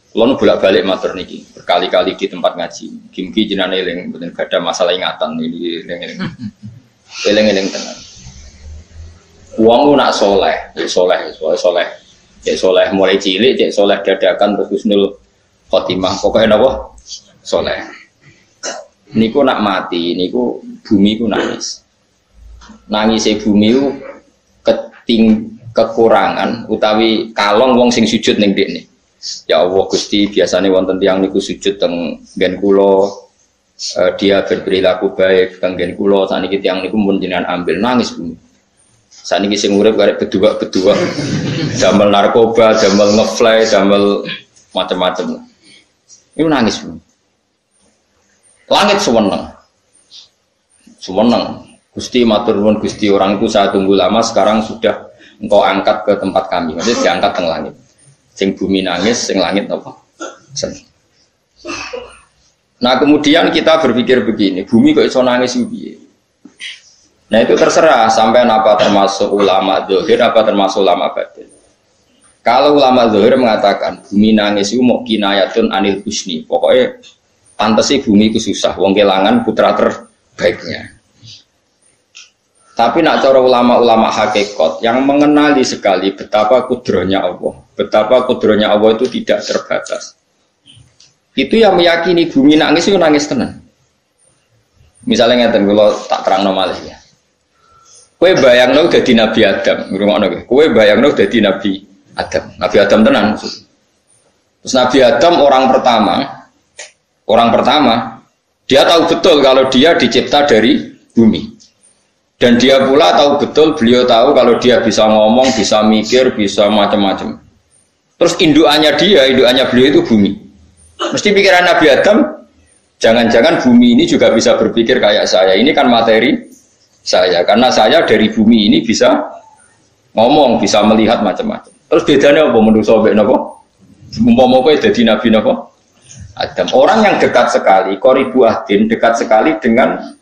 Kalau bolak-balik matur niki berkali-kali di tempat ngaji. Gimki jenane eling mboten gadah masalah ingatan ini eling-eling. Eling-eling tenan. Wong nak soleh, soleh mulai cilik, cek soleh dadakan terus husnul khotimah. Pokoknya napa? Soleh. Niku nak mati, niku bumi ku nangis. Nangise bumi ku kekurangan utawi kalong wong sing sujud ning dekne. Ya Allah Gusti, biasanya wonten tiyang niku sujud teng nggen kula, dia berperilaku baik teng nggen kula, saniki tiyang niku mun jenengan ambil nangis bumi. Saniki sing urip karek bedua-bedua, damel narkoba, damel ngefly, damel macam-macam. Iku nangis bumi. Langit suweneng. Suweneng. Gusti matur nuwun Gusti, orang itu saya tunggu lama, sekarang sudah engkau angkat ke tempat kami. Maksudnya diangkat teng langit. Sing bumi nangis, sing langit apa? Seneng. Nah kemudian kita berpikir begini, bumi kok iso nangis piye? Nah itu terserah sampai apa termasuk ulama zahir, apa termasuk ulama batin. Kalau ulama zahir mengatakan bumi nangis itu mau kinayatun anil husni, pokoknya pantesi bumi itu susah, wong kelangan putra terbaiknya. Tapi nak cara ulama-ulama hakikat yang mengenali sekali betapa kudrohnya Allah, betapa kudrohnya Allah itu tidak terbatas. Itu yang meyakini bumi nangis itu nangis tenan. Misalnya ngeten kalau tak terang normalnya ya. Kowe bayangno dadi Nabi Adam, ngrungokno kowe. Kowe bayangno dadi Nabi Adam. Nabi Adam tenan. Terus Nabi Adam orang pertama, dia tahu betul kalau dia dicipta dari bumi. Dan dia pula tahu betul, beliau tahu kalau dia bisa ngomong, bisa mikir, bisa macam-macam. Terus indukannya beliau itu bumi. Mesti pikiran Nabi Adam, jangan-jangan bumi ini juga bisa berpikir kayak saya. Ini kan materi saya, karena saya dari bumi ini bisa ngomong, bisa melihat macam-macam. Terus bedanya apa menurut sobat napa? Umpama kowe dadi Nabi napa? Adam. Orang yang dekat sekali, qoribu ahdin, dekat sekali dengan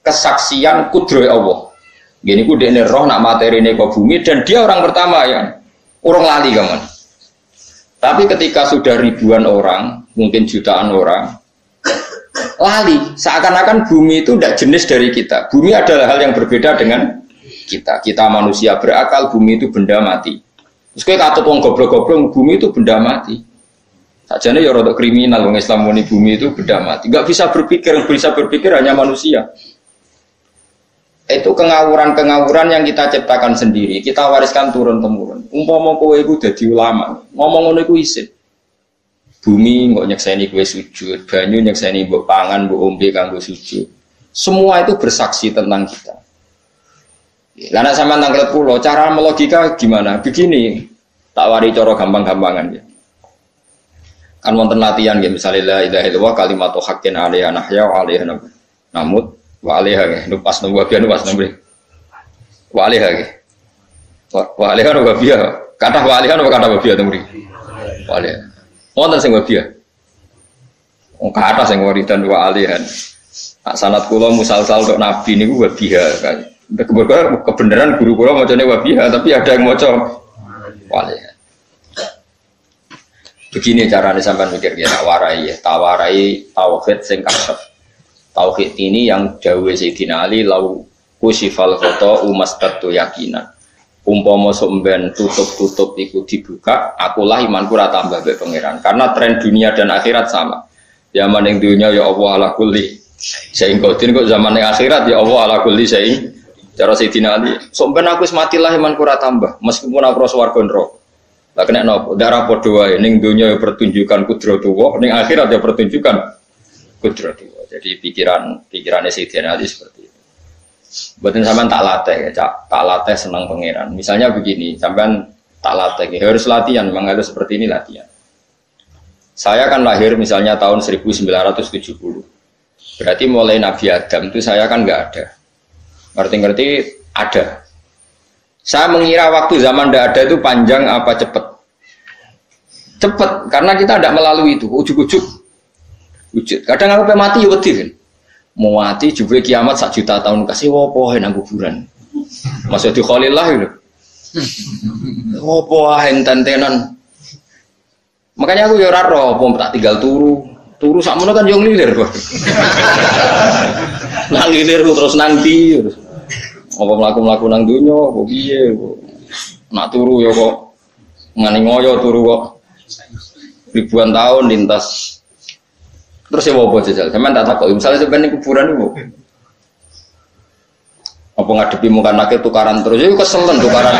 kesaksian kudroh Allah. Gini ku dekne roh nak materine kok bumi dan dia orang pertama ya. Orang lali kamu. Tapi ketika sudah ribuan orang, mungkin jutaan orang, lali. Seakan-akan bumi itu tidak jenis dari kita. Bumi adalah hal yang berbeda dengan kita. Kita manusia berakal, bumi itu benda mati. Terus kowe katut wong goblok-goblok, bumi itu benda mati. Sajane ya rada kriminal wong Islam muni bumi itu benda mati. Enggak bisa berpikir hanya manusia. Itu kengawuran-kengawuran yang kita ciptakan sendiri, kita wariskan turun-temurun. Umpama kowe iku dadi ulama, ngomong ngono iku isin. Bumi kok nyekseni kowe sujud, banyu nyekseni mbok pangan, mbok ombe kanggo sujud. Semua itu bersaksi tentang kita. Lah nek sampean tanglet kula, cara melogika gimana? Begini, tak wari cara gampang-gampangan ya. Kan wonten latihan ya, misalnya la ilaha illallah kalimatu haqqin 'alaiha nahya wa 'alaiha namut. Wa alaiha ge nupas nomor biar nupas nomor wa alaiha ge wa alaiha no biar kata wa alaiha no kata biar nomor wa alaiha wonten sing biar kata sing wiridan wa alaiha sanad kula musalsal tok nabi niku wa biha kan kebenaran guru kula macane wa biha tapi ada yang maca wa alaiha. Begini caranya sampean mikir ya tawarai tauhid sing kasep. Tauhid ini yang dawuh Sayyidina Ali lau kusifal khoto umastatu yakinan. Umpama somben tutup-tutup iku dibuka, akulah imanku ora tambah mbek pangeran. Karena tren dunia dan akhirat sama. Zaman ning dunia ya Allah ala kulli syai'in qadir, kok zaman ning akhirat ya Allah ala kulli syai'in. Cara Sayyidina Ali, somben aku wis mati lah imanku ora tambah, meskipun aku swarga neraka. Lah kena napa? Darah padha wae ning dunia ya pertunjukan kudratullah, ning akhirat ya pertunjukan kudratullah. Jadi pikirannya Sayyidina Ali seperti itu. Buatin sampean tak latih ya, tak latih senang pangeran. Misalnya begini, sampean tak latih, ya harus latihan, memang harus seperti ini latihan. Saya kan lahir misalnya tahun 1970. Berarti mulai Nabi Adam itu saya kan nggak ada. Ngerti-ngerti ada. Saya mengira waktu zaman tidak ada itu panjang apa cepat? Cepat, karena kita tidak melalui itu, ujuk-ujuk. Wujud. Kadang aku mati ya wedi kan. Mau mati juga kiamat 1 juta tahun kasih wopo nang kuburan. Masuk di Khalillah itu. Wopo enten tenan. Makanya aku ya ora roh, apa tak tinggal turu sakmono kan yo nglilir kok. Nang nglilir terus nanti terus. Apa mlaku-mlaku nang donya apa piye kok. Nak turu ya kok ngani ngoyo turu kok. Ribuan tahun lintas. Terus ya apa jajal? Sampeyan tak takok, misalnya sampeyan ning kuburan iku. Apa ngadepi muka nakir tukaran terus ya keselen tukaran.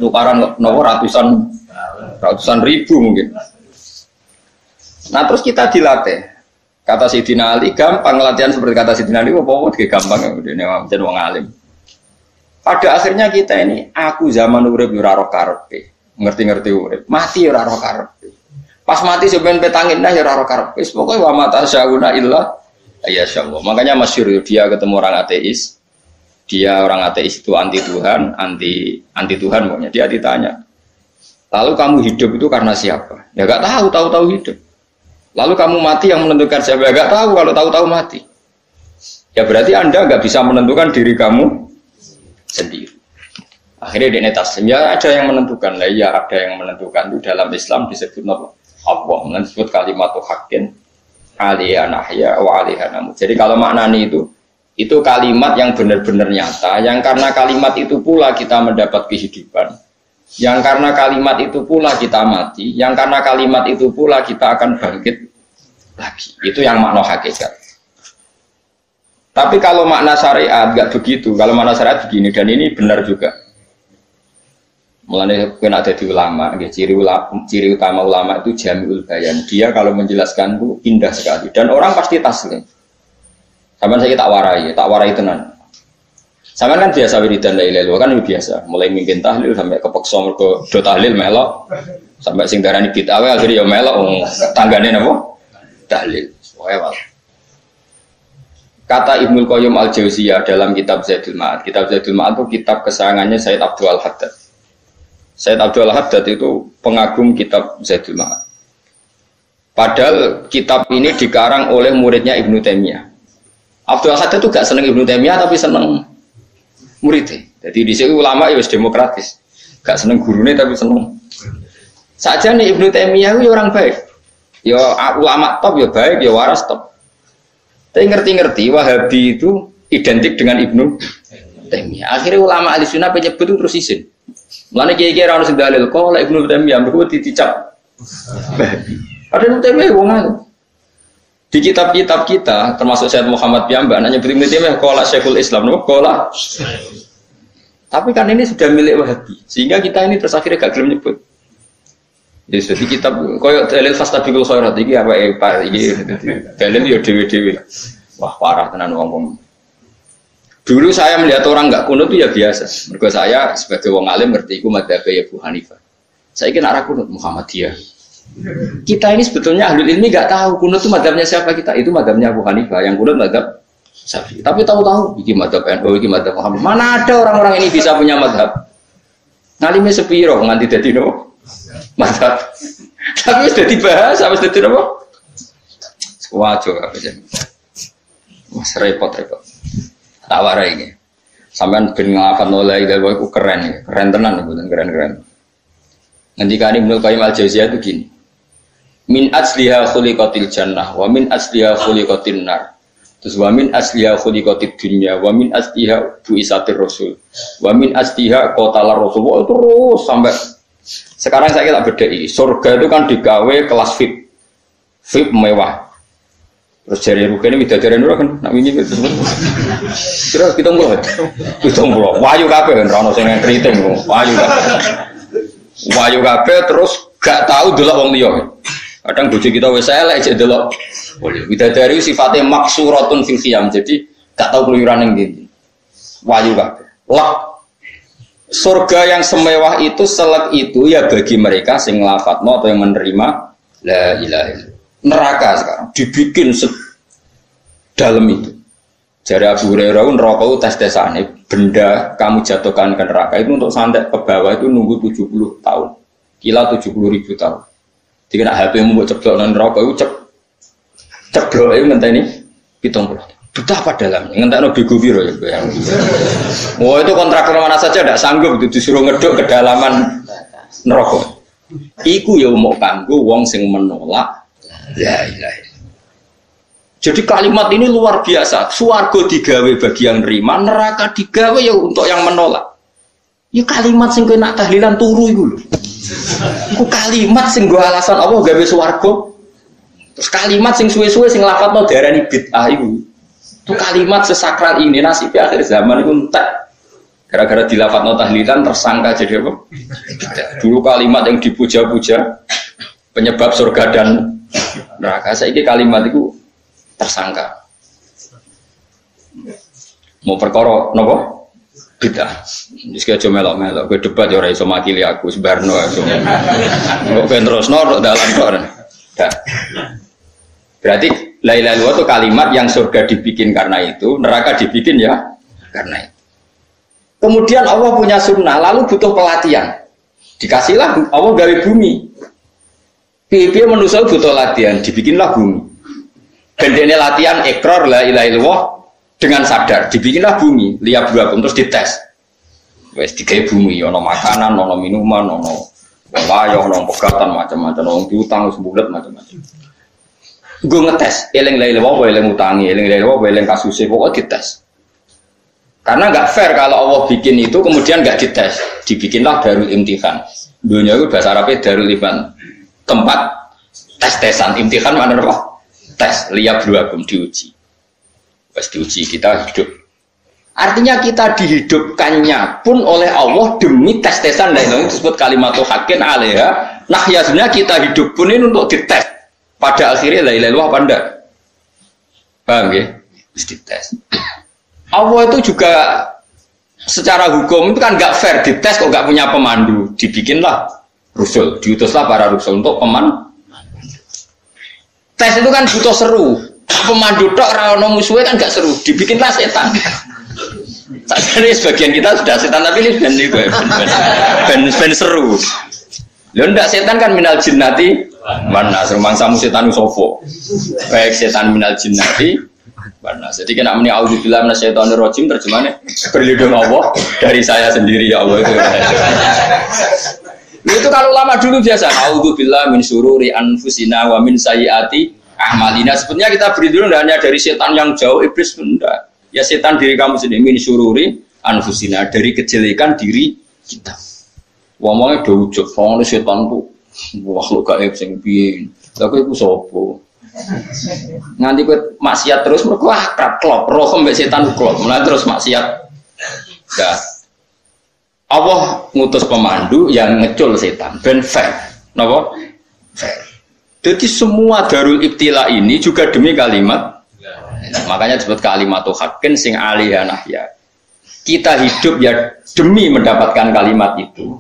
Tukaran nopo ratusan ribu mungkin. Nah terus kita dilatih. Kata Sayyidina Ali gampang latihan seperti kata Sayyidina Ali apa gampang ya jadi wong alim. Pada akhirnya kita ini aku zaman urip ora ro karepe, ngerti-ngerti urip, mati ora ro karepe. Pas mati sampeyan petangin dah ya ora ro karepe. Pokoke wa mata syauna illa ya insyaallah. Makanya masyhur dia ketemu orang ateis. Dia orang ateis itu anti Tuhan, anti Tuhan pokoknya. Dia ditanya, lalu kamu hidup itu karena siapa? Ya gak tahu hidup. Lalu kamu mati yang menentukan siapa? Ya gak tahu, kalau tahu mati. Ya berarti Anda gak bisa menentukan diri kamu sendiri. Akhirnya dia netas, ya ada yang menentukan. Lah ya ada yang menentukan itu dalam Islam disebut apa? Allah, disebut kalimatu haqqin alaiha nahya wa alaiha namut. Jadi kalau maknanya itu kalimat yang benar-benar nyata, yang karena kalimat itu pula kita mendapat kehidupan, yang karena kalimat itu pula kita mati, yang karena kalimat itu pula kita akan bangkit lagi. Itu yang makna hakikat. Tapi kalau makna syariat nggak begitu. Kalau makna syariat begini, dan ini benar juga. Mulanya kena ada di ulama, ciri utama ulama itu jamiul bayan. Dia kalau menjelaskan itu indah sekali, dan orang pasti taslim. Sama saya tak warai tenan. Sama kan biasa wiridan la ilaha illallah kan biasa, mulai mimpin tahlil sampai kepeksa mergo do tahlil melok, sampai sing darani bid'ah akhirnya ya melok tanggane napa? Tahlil. Wae. Kata Ibnul Qayyim Al-Jauziyah dalam kitab Zadul Ma'ad. Kitab Zadul Ma'ad itu kitab kesayangannya Sayyid Abdul Haddad. Sayyid Abdul Haddad itu pengagum kitab Zadul Ma'ad. Padahal kitab ini dikarang oleh muridnya Ibnu Taimiyah. Abdul Haddad itu gak seneng Ibnu Taimiyah tapi seneng muridnya. Jadi di sini ulama ya demokratis. Gak seneng gurunya tapi seneng. Saja nih Ibnu Taimiyah itu orang baik. Ya ulama top ya baik, ya waras top. Tapi ngerti-ngerti Wahabi itu identik dengan Ibnu Taimiyah. Akhirnya ulama ahli sunnah penyebut itu terus izin. Mulane kiai-kiai ra ono sing dalil kok lek Ibnu Taimiyah mergo dicap Wahabi. Ada Ibnu Taimiyah wong ngono. Di kitab-kitab kita, termasuk Syekh Muhammad Piyambak, nanya Ibnu Taimiyah qala Syekhul Islam, qala. Tapi kan ini sudah milik Wahabi, sehingga kita ini terus akhirnya gak gelem nyebut. Jadi kitab koyo dalil fastabiqul khairat iki apa Pak iki dalil yo dhewe-dhewe. Wah, parah tenan wong. Dulu saya melihat orang enggak kunut itu ya biasa. Mergo saya sebagai wong alim ngerti iku madzhab Abu Hanifah. Saya kira arah kunut Muhammadiyah. Kita ini sebetulnya ahli ilmi enggak tahu kunut itu madzhabnya siapa kita. Itu madzhabnya Abu Hanifah, yang kunut madzhab Syafi'i. Tapi tahu-tahu iki madzhab NU, iki madzhab Muhammad. Mana ada orang-orang ini bisa punya madzhab? Ngalime sepiro nganti dadi no? Madzhab. Tapi sudah dibahas, wis dadi apa? Wajo apa aja. Mas repot-repot. Tak warai ini. Sampean ben nglafal la ilaha illallah iku keren tenan mboten keren-keren. Ngendikane Ibnu Qayyim Al-Jauziyah itu gini. Min asliha khuliqatil jannah wa min asliha khuliqatin nar. Terus wa min asliha khuliqatid dunya wa min asliha buisatir rasul. Wa min asliha qatalar rasul. Terus sampai sekarang saya tak bedai. Surga itu kan digawe kelas VIP. VIP mewah. Terus jari rugane widadari ora kan nak wingi terus. Kira 70. 70. Wayu kabeh kan ora ono sing kriting kok. Wayu kabeh terus gak tahu delok wong liya. Kadang bojo kita wis elek jek delok. Widadari sifatnya maksuratun fil khiyam. Jadi gak tahu keluyuran ning ndi. Wayu kabeh. Lek surga yang semewah itu selek itu ya bagi mereka sing lafadzno atau yang menerima la ilaha illallah. Neraka sekarang dibikin sedalam itu. Jari Abu Hurairah neraka itu tes-tesane benda kamu jatuhkan ke neraka itu untuk santet ke bawah itu nunggu 70 tahun. Kila 70.000 tahun. Dikira HP-mu mbok ceblok nang neraka itu ceblok itu ngenteni 70. Betapa dalamnya, ngentakno bego piro ya bayang. Wah itu kontraktor mana saja tidak sanggup itu disuruh ngeduk kedalaman neraka. Iku ya mau kanggo wong sing menolak la ilaha illallah. Jadi kalimat ini luar biasa. Swarga digawe bagi yang nerima, neraka digawe ya untuk yang menolak. Ya kalimat sing kowe nak tahlilan turu iku lho. Iku kalimat sing nggo alasan apa gawe swarga. Terus kalimat sing suwe-suwe sing lafadzno diarani bid'ah iku. Itu kalimat sesakral ini nasib akhir zaman itu entek. Gara-gara dilafadzno tahlilan tersangka jadi apa? Dulu kalimat yang dipuja-puja penyebab surga dan neraka. Saiki kalimat itu tersangka. Mau perkara napa? Bid'ah. Wis aja melok-melok, kowe debat ya ora iso makili aku sebarno iso. Kok ben terusno dalan kok. Berarti la ilaha illallah itu kalimat yang surga dibikin karena itu, neraka dibikin ya karena itu. Kemudian Allah punya sunnah, lalu butuh pelatihan. Dikasihlah Allah gawe bumi. Piye manusia butuh latihan, dibikinlah bumi. Gendene latihan ikrar la ilaha illallah dengan sadar, dibikinlah bumi, lihat buakum terus dites. Wes digawe bumi, ono makanan, ono minuman, ono wayah, ono pegatan macam-macam, ono diutang sebulat macam-macam. Gue ngetes, eling la ilaha illallah, eling utangi, eling la ilaha illallah, eling kasusé pokoknya dites. Karena nggak fair kalau Allah bikin itu kemudian nggak dites, dibikinlah darul imtihan. Dunia itu bahasa Arabnya darul imtihan, tempat tes-tesan. Imtihan mana apa? Tes, lihat buakum diuji. Pas diuji kita hidup. Artinya kita dihidupkannya pun oleh Allah demi tes-tesan. Nah itu disebut kalimat haqqin alaiha. Nah ya sebenarnya kita hidup pun ini untuk dites. Pada akhirnya la ilaha illallah apa enggak? Paham ya? Terus dites. Allah itu juga secara hukum itu kan nggak fair, dites kok nggak punya pemandu, dibikinlah rusul, diutuslah para rusul untuk pemandu. Tes itu kan butuh seru, pemandu tok rano musuhnya kan nggak seru, dibikinlah setan. Tadi sebagian kita sudah setan tapi ini ben seru. Lo ndak setan kan minal jinnati mana serumangsamu setan usofo, baik setan minal jinnati mana. Jadi kena muni auzubillahi minasyaitonir rajim terjemahannya berlindung Allah dari saya sendiri ya Allah itu. Itu kalau lama dulu biasa auzubillahi min syururi anfusina wa min sayyiati a'malina. Sebenarnya kita berlindung hanya dari setan yang jauh, iblis benda. Ya setan diri kamu sendiri, min syururi anfusina, dari kejelekan diri kita. Ngomongnya do ujug, wong setan tuh makhluk gaib sing piye. Lha kowe iku sapa? Nganti kowe maksiat terus mergo akrab klop, roh mbek setan klop. Mulai terus maksiat. Dah. Allah ngutus pemandu yang ngecul setan ben fair. Napa? Fair. Jadi semua darul ibtila ini juga demi kalimat. Makanya disebut kalimatu haqqin sing alaiha nahya. Kita hidup ya demi mendapatkan kalimat itu.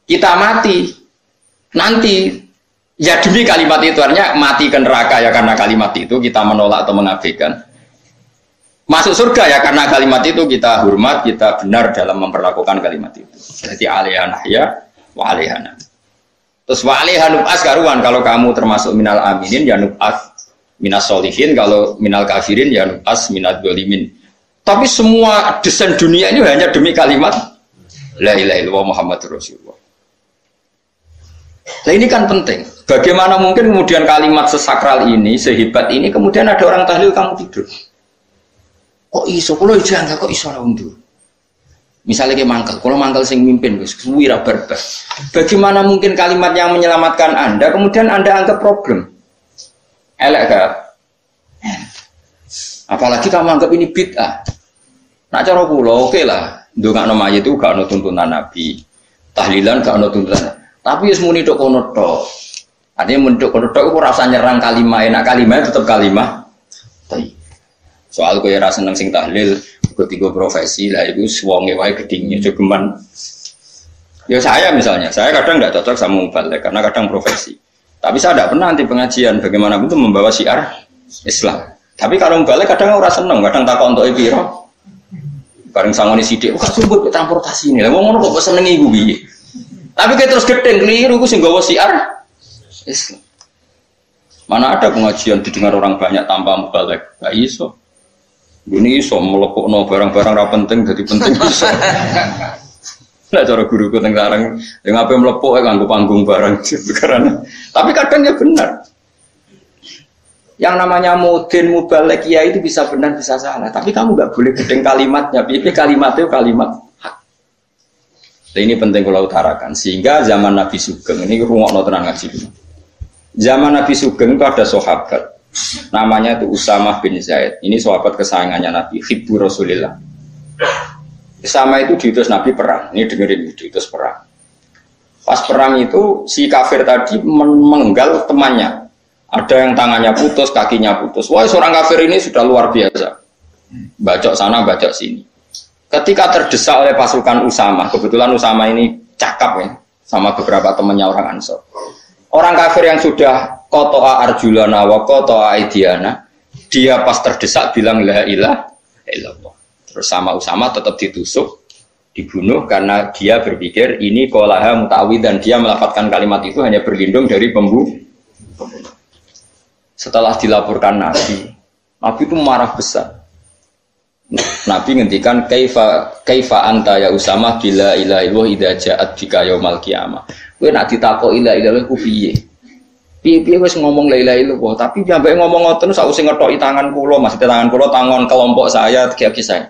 Kita mati nanti ya demi kalimat itu, artinya mati ke neraka ya karena kalimat itu kita menolak atau mengabaikan. Masuk surga ya karena kalimat itu kita hormat, kita benar dalam memperlakukan kalimat itu. Jadi alaiha nahya wa alaiha nahya. Terus wa alaiha nub'as karuan, kalau kamu termasuk minal aminin ya nub'as minas solihin, kalau minal kafirin ya nub'as minal dzalimin. Tapi semua desain dunia ini hanya demi kalimat la ilaha illallah Muhammadur Rasulullah. Nah ini kan penting. Bagaimana mungkin kemudian kalimat sesakral ini, sehebat ini, kemudian ada orang tahlil kamu tidur. Kok iso? Kalau jangan kok iso lah undur. Misalnya kayak mangkel, kalau mangkel sing mimpin, wira berbas. Bagaimana mungkin kalimat yang menyelamatkan Anda, kemudian Anda anggap problem? Elek gak? Apalagi kamu anggap ini bid'ah. Nak cara kula oke lah. Ndongakno mayit itu gak ono tuntunan Nabi. Tahlilan gak ono tuntunan. Tapi wis muni tok kono tok. Artinya munduk kono tok ora usah nyerang kalimah, enak kalimah tetap kalimah. Soal kowe ora seneng sing tahlil, ketiga profesi lah itu wonge wae gedingnya jogeman. Ya saya misalnya, saya kadang enggak cocok sama mubalik karena kadang profesi. Tapi saya tidak pernah anti pengajian bagaimana itu membawa syiar Islam. Tapi kalau mubalik kadang ora seneng, kadang takon untuk piro. Bareng sangone sithik, kok sumbut transportasi ini. Lah wong ngono kok senengi iku piye? Tapi kayak terus gedeng keliru, gue sih gawa siar Islam. Mana ada pengajian didengar orang banyak tanpa mubalik? Gak iso. Ini iso melepukno barang-barang ra penting jadi penting iso. Nah, cara guruku teng sarang, yang apa melepuk nganggo panggung barang karena. Tapi kadang ya benar. Yang namanya mudin mubalek ya itu bisa benar bisa salah. Tapi kamu nggak boleh gedeng kalimatnya. Tapi kalimat itu kalimat hak. Nah, ini penting kalau utarakan. Sehingga zaman Nabi Sugeng ini rungokno tenan ngaji dulu. Zaman Nabi Sugeng itu ada sahabat. Namanya itu Usamah bin Zaid. Ini sahabat kesayangannya Nabi. Hibbu Rasulillah. Sama itu diutus Nabi perang. Ini dengerin, diutus perang. Pas perang itu si kafir tadi mengenggal temannya. Ada yang tangannya putus, kakinya putus. Wah, seorang kafir ini sudah luar biasa. Bacok sana, bacok sini. Ketika terdesak oleh pasukan Usamah, kebetulan Usamah ini cakap ya, sama beberapa temannya orang Ansor. Orang kafir yang sudah kotoa arjulana wa kotoa aidiana, dia pas terdesak bilang la ilaha illallah. Terus sama Usamah tetap ditusuk, dibunuh karena dia berpikir ini qolaha muta'awid dan dia melafadzkan kalimat itu hanya berlindung dari pembunuh. Setelah dilaporkan Nabi itu marah besar. Nabi ngendikan kaifa anta ya Usamah bila ilaha illallah idza ja'at bika yaumal qiyamah. Kowe nak ditakoki la ilaha illallah ku piye? Piye wis ngomong la ilaha illallah, tapi sampai ngomong ngoten sausé ngethoki tangan kula, maksudnya tangan kula tangan kelompok saya, kaki saya.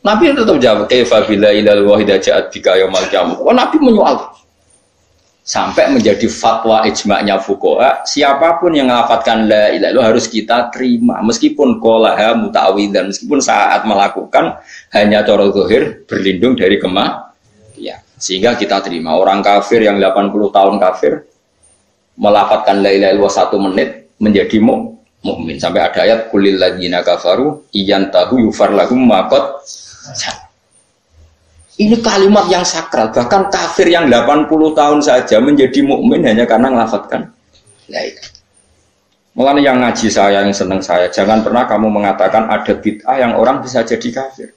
Nabi tetap jawab, kaifa bila ilal wahida ja'at bika yaumal qiyamah. Oh, Nabi menyoal. Sampai menjadi fatwa ijma'nya fuqaha, siapapun yang melafatkan la ilaha illallah harus kita terima meskipun qolaha muta'awwidan, meskipun saat melakukan hanya cara zahir berlindung dari ya. Sehingga kita terima. Orang kafir yang 80 tahun kafir melafatkan la ilaha illallah 1 menit menjadi mukmin. Sampai ada ayat kulil ladzina kafaru iyantahu yufar lahum ma qad. Ini kalimat yang sakral, bahkan kafir yang 80 tahun saja menjadi mukmin hanya karena melafatkan la ilaha. Mulanya yang ngaji saya, yang senang saya, jangan pernah kamu mengatakan ada bid'ah yang orang bisa jadi kafir.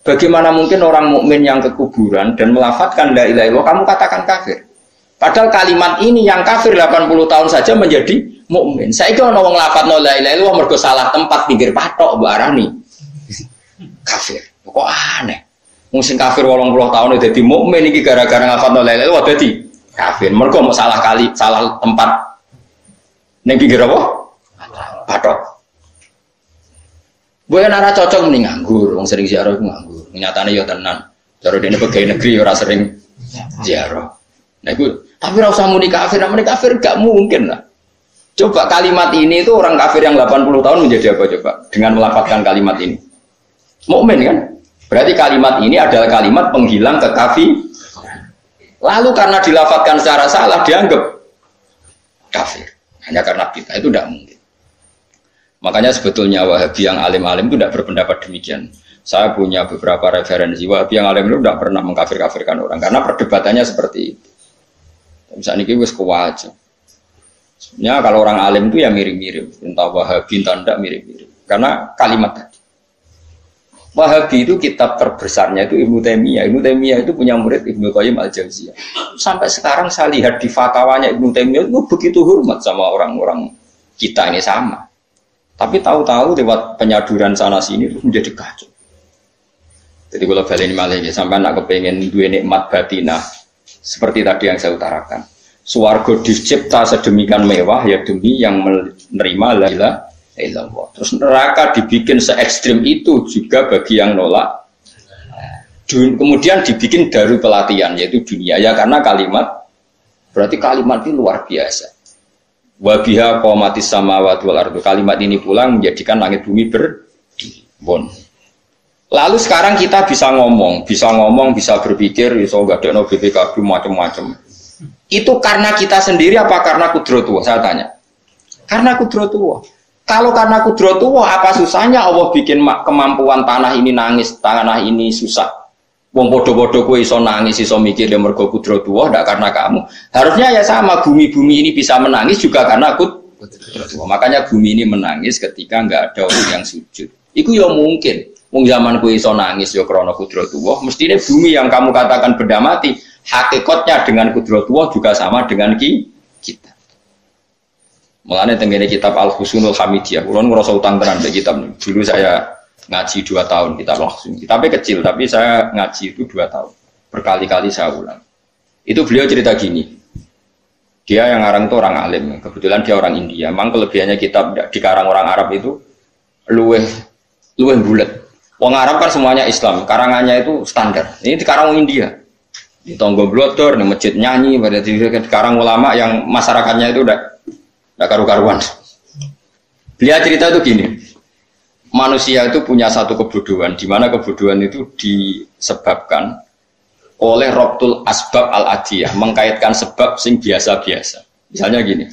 Bagaimana mungkin orang mukmin yang ke kuburan dan melafatkan la ilaha illallah kamu katakan kafir? Padahal kalimat ini yang kafir 80 tahun saja menjadi mukmin. Saiki ana wong lafatno la ilaha illallah mergo salah tempat pinggir patok mbok arani kafir. Kok aneh. Wong sing kafir 80 tahun dadi mukmin iki gara-gara nglafatno la ilaha illallah dadi kafir. Mergo mau salah tempat ning pinggir apa? Patok. Boyo ora cocok mending nganggur, wong sering ziarah iku nganggur. Nyatane ya tenan. Cara dene pegawai negeri ora sering ziarah. Nah iku tapi ora usah muni kafir, nek muni kafir gak mungkin lah. Coba kalimat ini itu orang kafir yang 80 tahun menjadi apa coba dengan melafadzkan kalimat ini? Mukmin kan? Berarti kalimat ini adalah kalimat penghilang kekafir. Lalu karena dilafadzkan secara salah dianggap kafir. Hanya karena kita itu tidak mungkin. Makanya sebetulnya Wahabi yang alim-alim itu tidak berpendapat demikian. Saya punya beberapa referensi Wahabi yang alim itu tidak pernah mengkafir-kafirkan orang karena perdebatannya seperti itu. Misalnya ini wis kuwaja. Sebenarnya kalau orang alim itu ya mirip-mirip, entah Wahabi entah tidak mirip-mirip. Karena kalimat tadi. Wahabi itu kitab terbesarnya itu Ibnu Taimiyah. Ibnu Taimiyah itu punya murid Ibnu Qayyim Al-Jauziyah. Sampai sekarang saya lihat di fatwanya Ibnu Taimiyah itu begitu hormat sama orang-orang kita ini sama. Tapi tahu-tahu lewat penyaduran sana sini itu menjadi kacau. Jadi kalau balik ini malah sampai nak kepengen dua nikmat batinah seperti tadi yang saya utarakan. Swarga dicipta sedemikian mewah ya demi yang menerima la ilaha illallah. Terus neraka dibikin se ekstrim itu juga bagi yang nolak. Kemudian dibikin darul pelatihan yaitu dunia ya karena kalimat berarti kalimat ini luar biasa. Wa biha qamatis samawati wal ardu. Kalimat ini pulang menjadikan langit bumi berdiri. Lalu sekarang kita bisa ngomong, bisa berpikir, bisa gadekno BPKB macam-macam. Itu karena kita sendiri apa karena kudratullah? Saya tanya. Karena kudratullah. Kalau karena kudratullah, apa susahnya Allah bikin kemampuan tanah ini nangis, tanah ini susah. Wong bodoh-bodoh kowe iso nangis, iso mikir ya mergo kudratullah, ndak karena kamu. Harusnya ya sama, bumi-bumi ini bisa menangis juga karena kudratullah. Makanya bumi ini menangis ketika enggak ada orang yang sujud. Iku ya mungkin. Wong zaman kowe iso nangis ya krana kudratullah, mestine bumi yang kamu katakan benda mati, hakikatnya dengan kudratullah juga sama dengan kita. Mulane tengene kitab Al-Husunul Hamidiyah, kula ngrasa utang tenan mbek kitab. Dulu saya ngaji 2 tahun kitab langsung. Kitabnya kecil tapi saya ngaji itu 2 tahun. berkali-kali saya ulang. Itu beliau cerita gini. Dia yang ngarang itu orang alim, kebetulan dia orang India. Memang kelebihannya kitab dikarang orang Arab itu luweh bulat. Wong Arab kan semuanya Islam, karangannya itu standar. Ini dikarang India. Di tonggo blodor, di masjid nyanyi, pada dikarang ulama yang masyarakatnya itu udah karu-karuan. Beliau cerita itu gini. Manusia itu punya satu kebodohan, di mana kebodohan itu disebabkan oleh robtul asbab al-adiyah, mengkaitkan sebab sing biasa-biasa. Misalnya gini,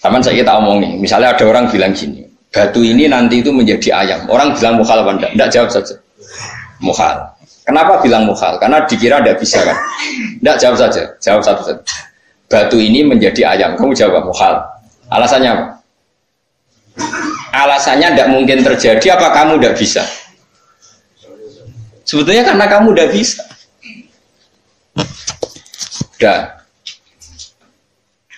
sama saya kita omongin, misalnya ada orang bilang gini, batu ini nanti itu menjadi ayam. Orang bilang mukhal apa enggak? Enggak, jawab saja. Mukhal. Kenapa bilang mukhal? Karena dikira tidak bisa kan? Enggak, jawab saja. Jawab satu saja. Batu ini menjadi ayam. Kamu jawab mukhal. Alasannya apa? Alasannya tidak mungkin terjadi, apa kamu tidak bisa? Sebetulnya karena kamu tidak bisa. Dan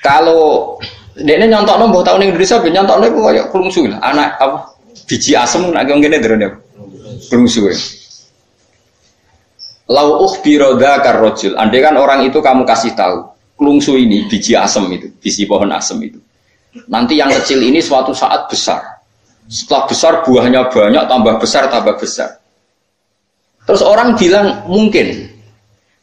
kalau dia nyontok nombor tahun Indonesia, nyontok nombor kayak kelungsu lah, anak apa biji asem nak gini derene kelungsu. Lau biroda karrojul, andai kan orang itu kamu kasih tahu, kelungsu ini biji asem itu, biji pohon asem itu. Nanti yang kecil ini suatu saat besar. Setelah besar buahnya banyak, tambah besar, tambah besar. Terus orang bilang mungkin.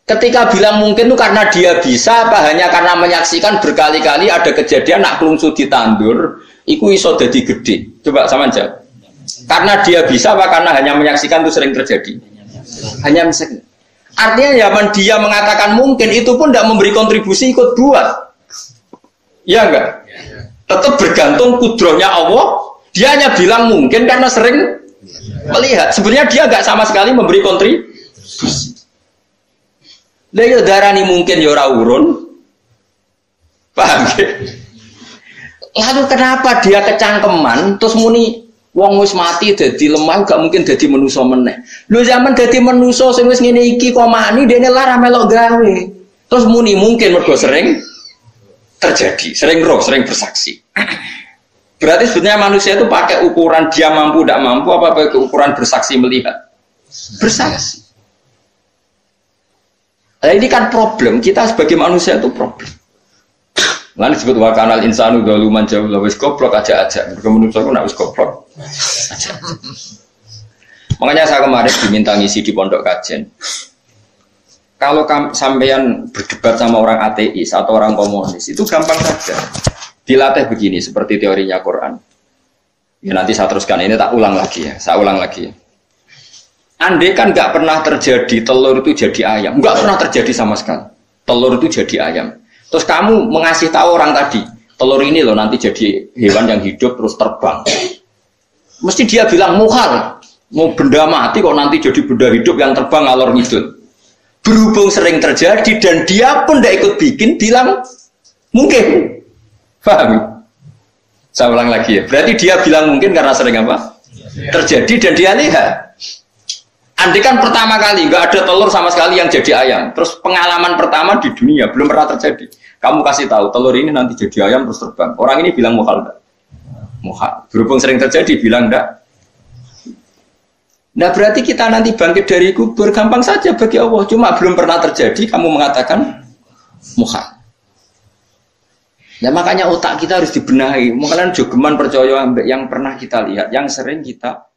Ketika bilang mungkin itu karena dia bisa, apa hanya karena menyaksikan berkali-kali ada kejadian nak kelungsu ditandur, iku iso dadi gede. Coba sama aja. Karena dia bisa, apa karena hanya menyaksikan itu sering terjadi? Hanya menyaksikan. Artinya zaman dia mengatakan mungkin itu pun tidak memberi kontribusi ikut buat. Ya enggak? Tetap bergantung kudrohnya Allah. Dia hanya bilang mungkin karena sering melihat. Sebenarnya dia enggak sama sekali memberi kontribusi. Lha darani mungkin ya ora urun. Paham ya? Lalu kenapa dia kecangkeman terus muni wong wis mati dadi lemah gak mungkin dadi manusa meneh. Lho zaman dadi manusa sing wis ngene iki kok mani dene lara melok gawe. Terus muni mungkin mergo sering terjadi, sering roh, sering bersaksi. Berarti sebenarnya manusia itu pakai ukuran dia mampu tidak mampu apa pakai ukuran bersaksi melihat? Bersaksi. Nah, ini kan problem, kita sebagai manusia itu problem. Lalu disebut wakanal insanu daluman jauh wis goblok aja. Mergo manusia ku nak wis goblok aja. Makanya saya kemarin diminta ngisi di pondok kajian. Kalau sampean berdebat sama orang ateis atau orang komunis itu gampang saja. Dilatih begini seperti teorinya Quran. Ya nanti saya teruskan ini tak ulang lagi ya. Saya ulang lagi. Andai kan nggak pernah terjadi telur itu jadi ayam, nggak pernah terjadi sama sekali. Telur itu jadi ayam. Terus kamu mengasih tahu orang tadi, telur ini loh nanti jadi hewan yang hidup terus terbang. Mesti dia bilang mukhal, mau benda mati kok nanti jadi benda hidup yang terbang ngalor ngidul. Berhubung sering terjadi dan dia pun tidak ikut bikin, bilang mungkin. Paham? Saya ulang lagi ya. Berarti dia bilang mungkin karena sering apa? Terjadi dan dia lihat. Andai kan pertama kali nggak ada telur sama sekali yang jadi ayam, terus pengalaman pertama di dunia belum pernah terjadi. Kamu kasih tahu telur ini nanti jadi ayam terus terbang. Orang ini bilang mukhal enggak? Mukhal. Berhubung sering terjadi bilang enggak. Nah berarti kita nanti bangkit dari kubur gampang saja bagi Allah. Cuma belum pernah terjadi kamu mengatakan mukhal. Nah makanya otak kita harus dibenahi. Makanya jogeman percaya yang pernah kita lihat, yang sering kita